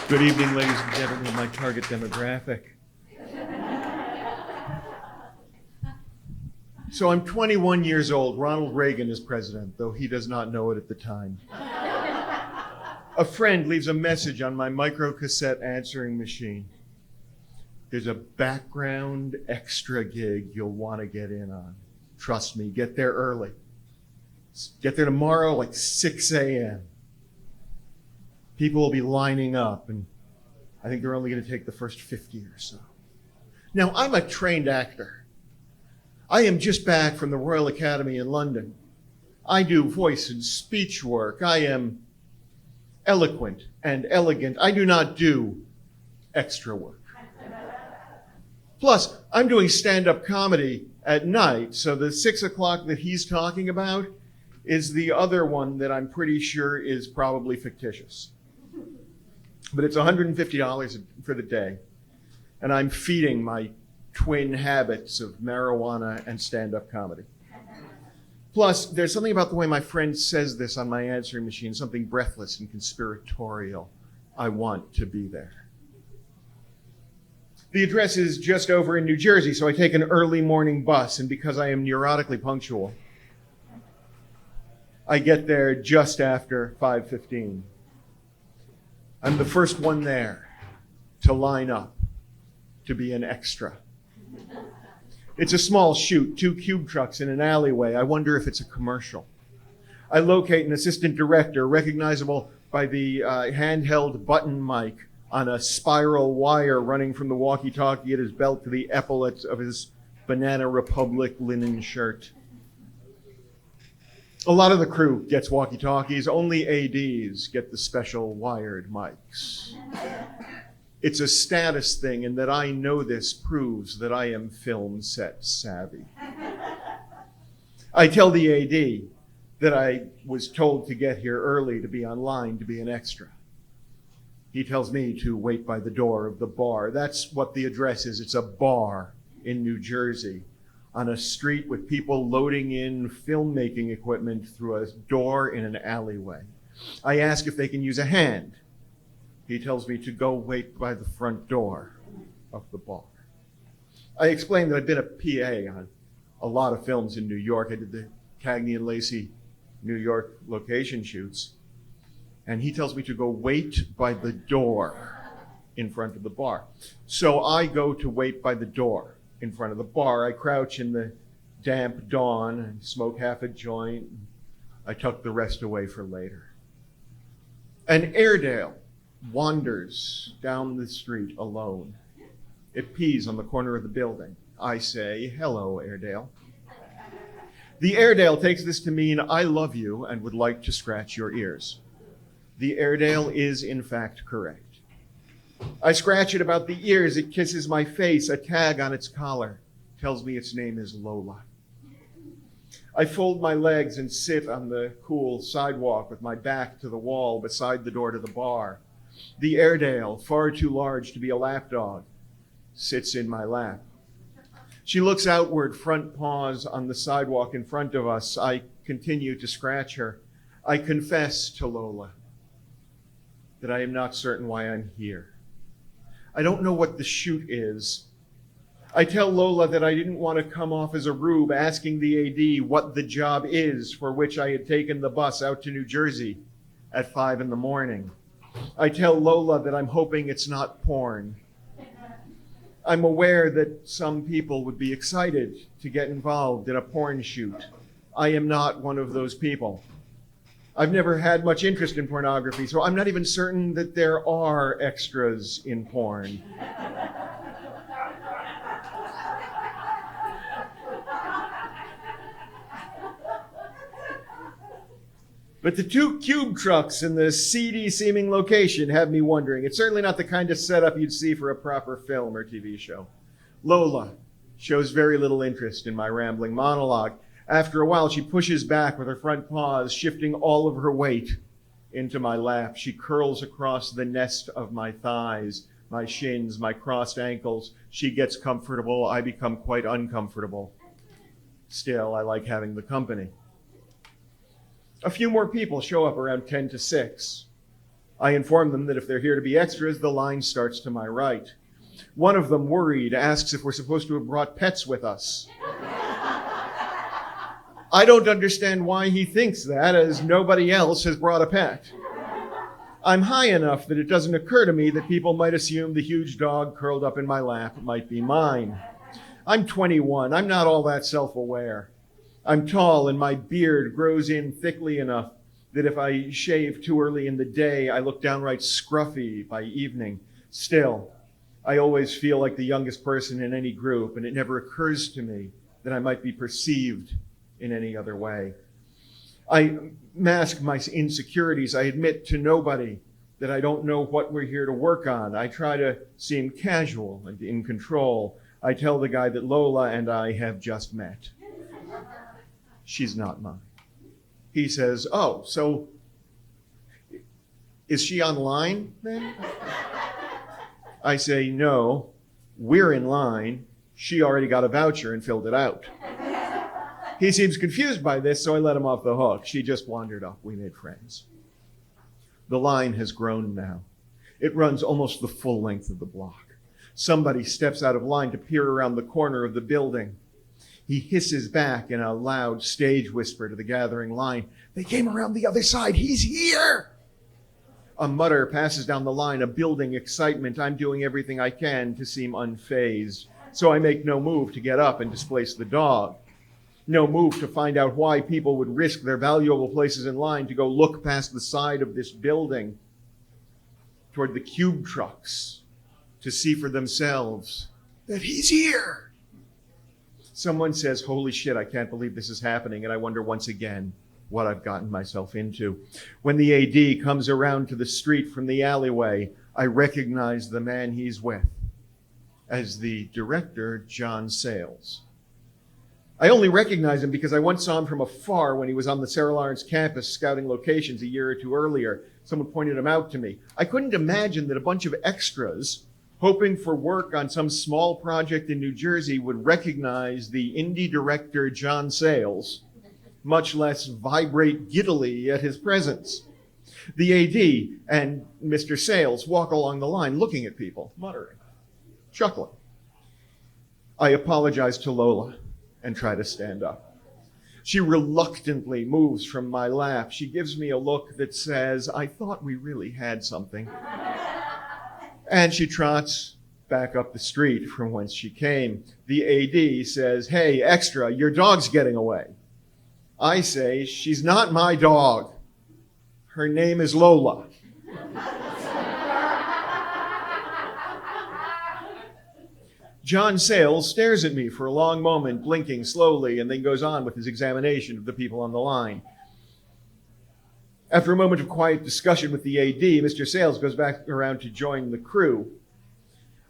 Good evening, ladies and gentlemen, my target demographic. So I'm 21 years old. Ronald Reagan is president, though he does not know it at the time. A friend leaves a message on my microcassette answering machine. There's a background extra gig you'll want to get in on. Trust me, get there early. Get there tomorrow like 6 a.m. People will be lining up, and I think they're only going to take the first 50 or so. Now, I'm a trained actor. I am just back from the Royal Academy in London. I do voice and speech work. I am eloquent and elegant. I do not do extra work. Plus, I'm doing stand-up comedy at night, so the 6 o'clock that he's talking about is the other one that I'm pretty sure is probably fictitious. But it's $150 for the day, and I'm feeding my twin habits of marijuana and stand-up comedy. Plus, there's something about the way my friend says this on my answering machine, something breathless and conspiratorial. I want to be there. The address is just over in New Jersey, so I take an early morning bus, and because I am neurotically punctual, I get there just after 5:15. I'm the first one there to line up to be an extra. It's a small shoot, 2 cube trucks in an alleyway. I wonder if it's a commercial. I locate an assistant director, recognizable by the handheld button mic on a spiral wire running from the walkie-talkie at his belt to the epaulets of his Banana Republic linen shirt. A lot of the crew gets walkie-talkies. Only ADs get the special wired mics. It's a status thing, and that I know this proves that I am film set savvy. I tell the AD that I was told to get here early to be online to be an extra. He tells me to wait by the door of the bar. That's what the address is. It's a bar in New Jersey on a street with people loading in filmmaking equipment through a door in an alleyway. I ask if they can use a hand. He tells me to go wait by the front door of the bar. I explain that I've been a PA on a lot of films in New York. I did the Cagney and Lacey New York location shoots. And he tells me to go wait by the door in front of the bar. So I go to wait by the door in front of the bar. I crouch in the damp dawn and smoke half a joint. I tuck the rest away for later. An Airedale wanders down the street alone. It pees on the corner of the building. I say, "Hello, Airedale." The Airedale takes this to mean, "I love you and would like to scratch your ears." The Airedale is, in fact, correct. I scratch it about the ears. It kisses my face. A tag on its collar tells me its name is Lola. I fold my legs and sit on the cool sidewalk with my back to the wall beside the door to the bar. The Airedale, far too large to be a lapdog, sits in my lap. She looks outward, front paws on the sidewalk in front of us. I continue to scratch her. I confess to Lola that I am not certain why I'm here. I don't know what the shoot is. I tell Lola that I didn't want to come off as a rube asking the AD what the job is for which I had taken the bus out to New Jersey at 5 a.m. I tell Lola that I'm hoping it's not porn. I'm aware that some people would be excited to get involved in a porn shoot. I am not one of those people. I've never had much interest in pornography, so I'm not even certain that there are extras in porn. But the 2 cube trucks in the seedy-seeming location have me wondering. It's certainly not the kind of setup you'd see for a proper film or TV show. Lola shows very little interest in my rambling monologue. After a while, she pushes back with her front paws, shifting all of her weight into my lap. She curls across the nest of my thighs, my shins, my crossed ankles. She gets comfortable. I become quite uncomfortable. Still, I like having the company. A few more people show up around 10 to 6. I inform them that if they're here to be extras, the line starts to my right. One of them, worried, asks if we're supposed to have brought pets with us. I don't understand why he thinks that, as nobody else has brought a pet. I'm high enough that it doesn't occur to me that people might assume the huge dog curled up in my lap might be mine. I'm 21. I'm not all that self-aware. I'm tall and my beard grows in thickly enough that if I shave too early in the day, I look downright scruffy by evening. Still, I always feel like the youngest person in any group, and it never occurs to me that I might be perceived in any other way. I mask my insecurities. I admit to nobody that I don't know what we're here to work on. I try to seem casual and in control. I tell the guy that Lola and I have just met. She's not mine. He says, "Oh, so is she online then?" I say, "No, we're in line. She already got a voucher and filled it out." He seems confused by this, so I let him off the hook. She just wandered up. We made friends. The line has grown now. It runs almost the full length of the block. Somebody steps out of line to peer around the corner of the building. He hisses back in a loud stage whisper to the gathering line, "They came around the other side. He's here!" A mutter passes down the line, a building excitement. I'm doing everything I can to seem unfazed, so I make no move to get up and displace the dog. No move to find out why people would risk their valuable places in line to go look past the side of this building toward the cube trucks to see for themselves that he's here. Someone says, "Holy shit, I can't believe this is happening," and I wonder once again what I've gotten myself into. When the AD comes around to the street from the alleyway, I recognize the man he's with as the director, John Sayles. I only recognize him because I once saw him from afar when he was on the Sarah Lawrence campus scouting locations a year or two earlier. Someone pointed him out to me. I couldn't imagine that a bunch of extras hoping for work on some small project in New Jersey would recognize the indie director John Sayles, much less vibrate giddily at his presence. The AD and Mr. Sayles walk along the line looking at people, muttering, chuckling. I apologize to Lola and try to stand up. She reluctantly moves from my lap. She gives me a look that says, "I thought we really had something." And she trots back up the street from whence she came. The AD says, "Hey, extra, your dog's getting away." I say, "She's not my dog. Her name is Lola." John Sayles stares at me for a long moment, blinking slowly, and then goes on with his examination of the people on the line. After a moment of quiet discussion with the AD, Mr. Sayles goes back around to join the crew.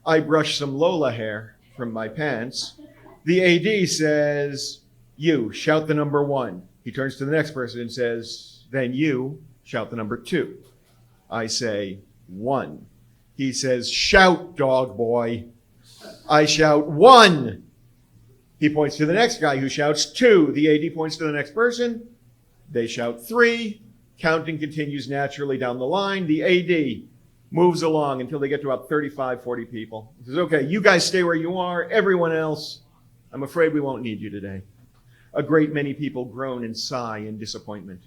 I brush some Lola hair from my pants. The AD says, "You, shout the number 1. He turns to the next person and says, "Then you, shout the number 2. I say, 1. He says, "Shout, dog boy." I shout, 1. He points to the next guy who shouts 2. The AD points to the next person. They shout 3. Counting continues naturally down the line. The AD moves along until they get to about 35, 40 people. He says, "Okay, you guys stay where you are. Everyone else, I'm afraid we won't need you today." A great many people groan and sigh in disappointment.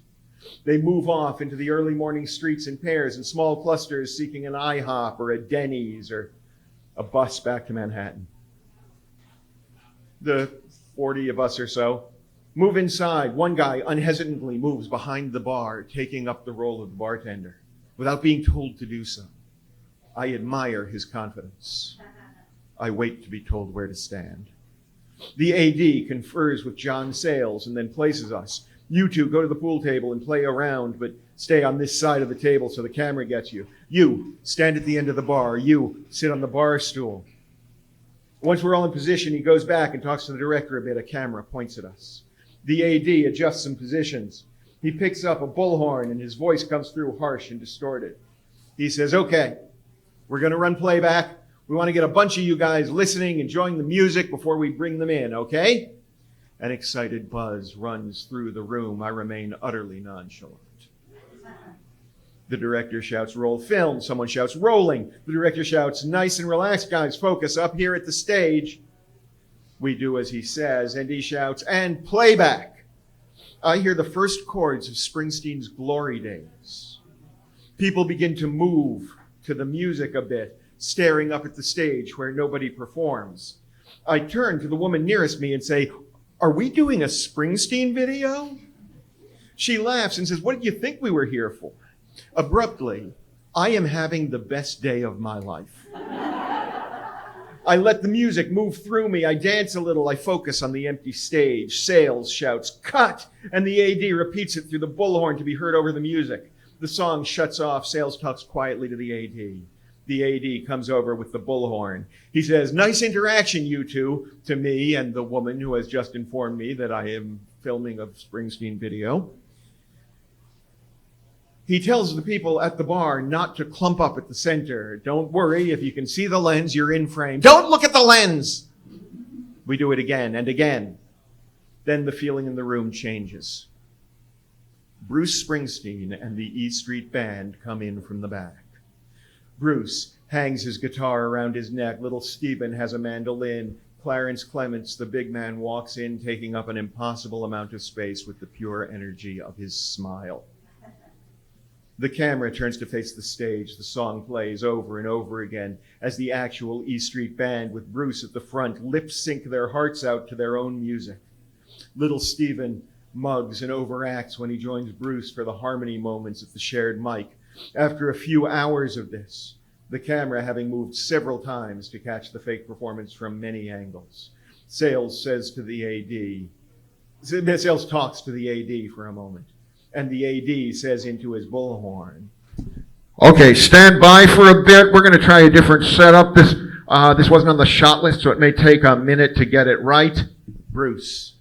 They move off into the early morning streets in pairs and small clusters, seeking an IHOP or a Denny's or a bus back to Manhattan. The 40 of us or so move inside. One guy unhesitantly moves behind the bar, taking up the role of the bartender without being told to do so. I admire his confidence. I wait to be told where to stand. The AD confers with John Sayles and then places us. "You two go to the pool table and play around, but stay on this side of the table so the camera gets you. You stand at the end of the bar. You sit on the bar stool." Once we're all in position, he goes back and talks to the director a bit. A camera points at us. The AD adjusts some positions. He picks up a bullhorn and his voice comes through harsh and distorted. He says, "Okay, we're going to run playback. We want to get a bunch of you guys listening, enjoying the music before we bring them in, okay?" An excited buzz runs through the room. I remain utterly nonchalant. The director shouts, roll film. Someone shouts, rolling. The director shouts, nice and relaxed, guys, focus up here at the stage. We do as he says, and he shouts, and playback. I hear the first chords of Springsteen's Glory Days. People begin to move to the music a bit, staring up at the stage where nobody performs. I turn to the woman nearest me and say, are we doing a Springsteen video? She laughs and says, what did you think we were here for? Abruptly, I am having the best day of my life. I let the music move through me. I dance a little. I focus on the empty stage. Sales shouts, cut! And the AD repeats it through the bullhorn to be heard over the music. The song shuts off. Sales talks quietly to the AD. The AD comes over with the bullhorn. He says, nice interaction, you two, to me and the woman who has just informed me that I am filming a Springsteen video. He tells the people at the bar not to clump up at the center. Don't worry, if you can see the lens, you're in frame. Don't look at the lens! We do it again and again. Then the feeling in the room changes. Bruce Springsteen and the E Street Band come in from the back. Bruce hangs his guitar around his neck. Little Stephen has a mandolin. Clarence Clements, the big man, walks in, taking up an impossible amount of space with the pure energy of his smile. The camera turns to face the stage. The song plays over and over again as the actual E Street Band, with Bruce at the front, lip sync their hearts out to their own music. Little Stephen mugs and overacts when he joins Bruce for the harmony moments at the shared mic. After a few hours of this, the camera having moved several times to catch the fake performance from many angles, Sales talks to the AD for a moment. And the AD says into his bullhorn, okay, stand by for a bit. We're going to try a different setup. This wasn't on the shot list, so it may take a minute to get it right. Bruce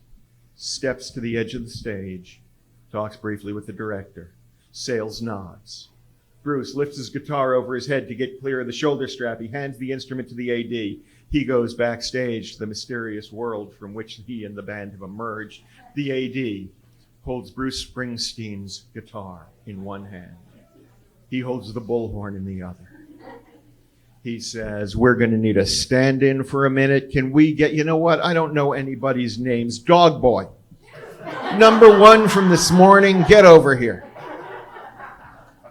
steps to the edge of the stage, talks briefly with the director. Sales nods. Bruce lifts his guitar over his head to get clear of the shoulder strap. He hands the instrument to the AD. He goes backstage to the mysterious world from which he and the band have emerged. The AD holds Bruce Springsteen's guitar in one hand. He holds the bullhorn in the other. He says, we're going to need a stand-in for a minute. Can we get, you know what? I don't know anybody's names. Dog Boy. Number one from this morning, get over here.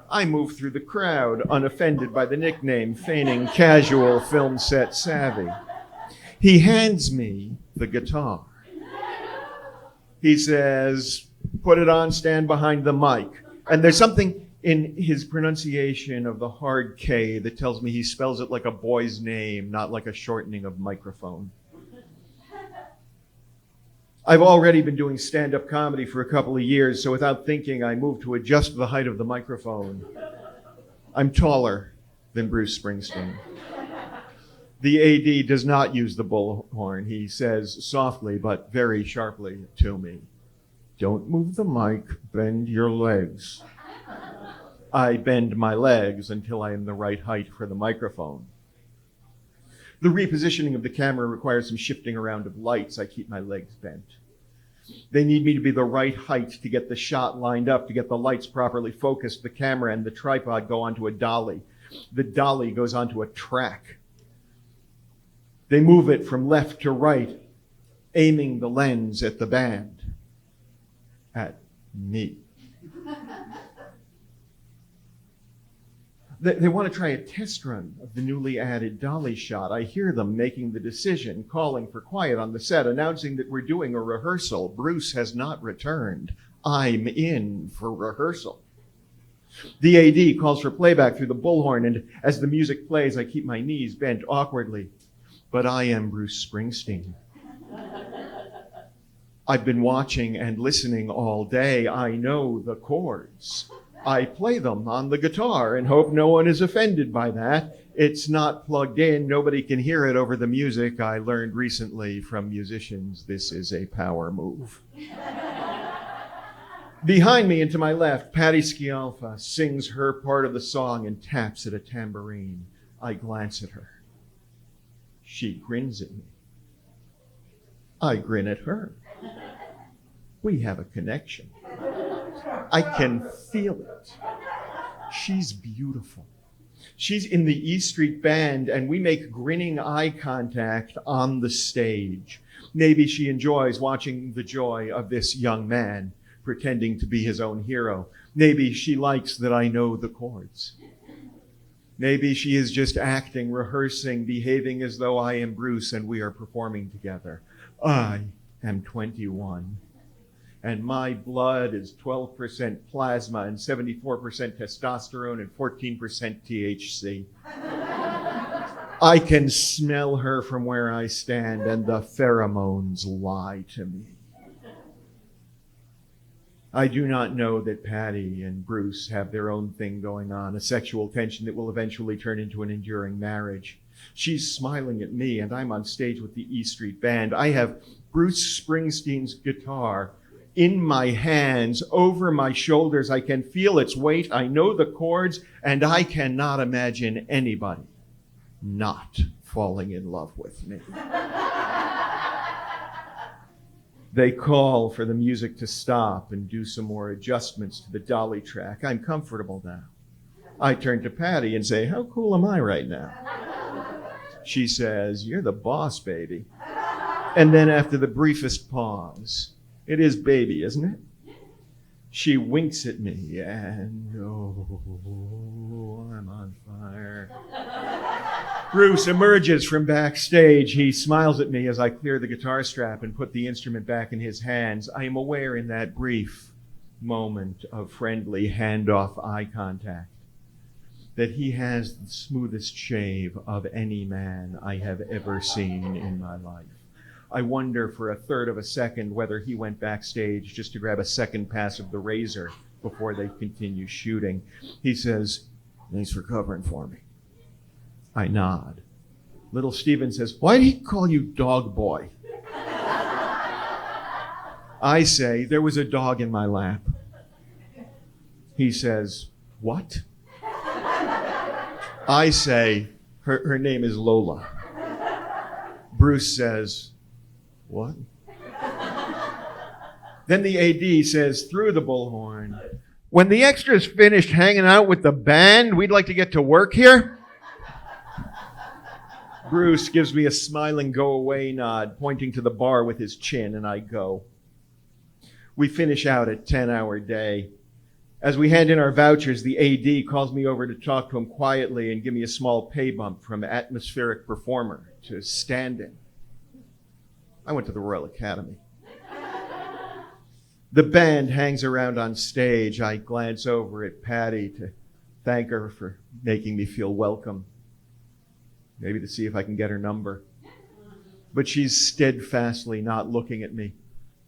I move through the crowd, unoffended by the nickname, feigning casual film set savvy. He hands me the guitar. He says, put it on, stand behind the mic. And there's something in his pronunciation of the hard K that tells me he spells it like a boy's name, not like a shortening of microphone. I've already been doing stand-up comedy for a couple of years, so without thinking, I moved to adjust the height of the microphone. I'm taller than Bruce Springsteen. The AD does not use the bullhorn. He says softly but very sharply to me, don't move the mic, bend your legs. I bend my legs until I am the right height for the microphone. The repositioning of the camera requires some shifting around of lights. I keep my legs bent. They need me to be the right height to get the shot lined up, to get the lights properly focused. The camera and the tripod go onto a dolly. The dolly goes onto a track. They move it from left to right, aiming the lens at the band, at me. They want to try a test run of the newly added dolly shot. I hear them making the decision, calling for quiet on the set, announcing that we're doing a rehearsal. Bruce has not returned. I'm in for rehearsal. The AD calls for playback through the bullhorn, and as the music plays, I keep my knees bent awkwardly. But I am Bruce Springsteen. I've been watching and listening all day. I know the chords. I play them on the guitar and hope no one is offended by that. It's not plugged in. Nobody can hear it over the music. I learned recently from musicians this is a power move. Behind me and to my left, Patti Scialfa sings her part of the song and taps at a tambourine. I glance at her. She grins at me. I grin at her. We have a connection. I can feel it. She's beautiful. She's in the E Street Band, and we make grinning eye contact on the stage. Maybe she enjoys watching the joy of this young man pretending to be his own hero. Maybe she likes that I know the chords. Maybe she is just acting, rehearsing, behaving as though I am Bruce and we are performing together. I am 21, and my blood is 12% plasma and 74% testosterone and 14% THC. I can smell her from where I stand, and the pheromones lie to me. I do not know that Patty and Bruce have their own thing going on, a sexual tension that will eventually turn into an enduring marriage. She's smiling at me, and I'm on stage with the E Street Band. I have Bruce Springsteen's guitar in my hands, over my shoulders. I can feel its weight. I know the chords, and I cannot imagine anybody not falling in love with me. They call for the music to stop and do some more adjustments to the dolly track. I'm comfortable now. I turn to Patty and say, "How cool am I right now?" She says, "You're the boss, baby." And then after the briefest pause, "It is baby, isn't it?" She winks at me and, oh, I'm on fire. Bruce emerges from backstage. He smiles at me as I clear the guitar strap and put the instrument back in his hands. I am aware in that brief moment of friendly handoff eye contact that he has the smoothest shave of any man I have ever seen in my life. I wonder for a third of a second whether he went backstage just to grab a second pass of the razor before they continue shooting. He says, "Thanks for covering for me." I nod. Little Steven says, "Why did he call you dog boy?" I say, "There was a dog in my lap." He says, "What?" I say, her name is Lola. Bruce says, "What?" Then the AD says through the bullhorn, "When the extras finished hanging out with the band, we'd like to get to work here." Bruce gives me a smiling go-away nod, pointing to the bar with his chin, and I go. We finish out a 10-hour day. As we hand in our vouchers, the AD calls me over to talk to him quietly and give me a small pay bump from atmospheric performer to standing. I went to the Royal Academy. The band hangs around on stage. I glance over at Patty to thank her for making me feel welcome. Maybe to see if I can get her number. But she's steadfastly not looking at me,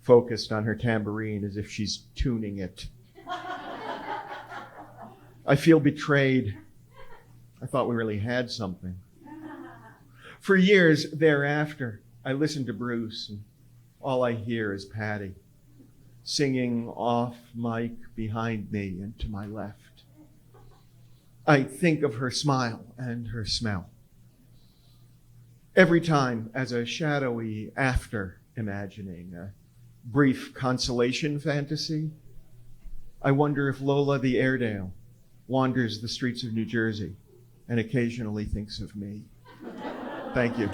focused on her tambourine as if she's tuning it. I feel betrayed. I thought we really had something. For years thereafter, I listen to Bruce, and all I hear is Patty singing off mic behind me and to my left. I think of her smile and her smell. Every time as a shadowy after imagining, a brief consolation fantasy, I wonder if Lola the Airedale wanders the streets of New Jersey and occasionally thinks of me. Thank you.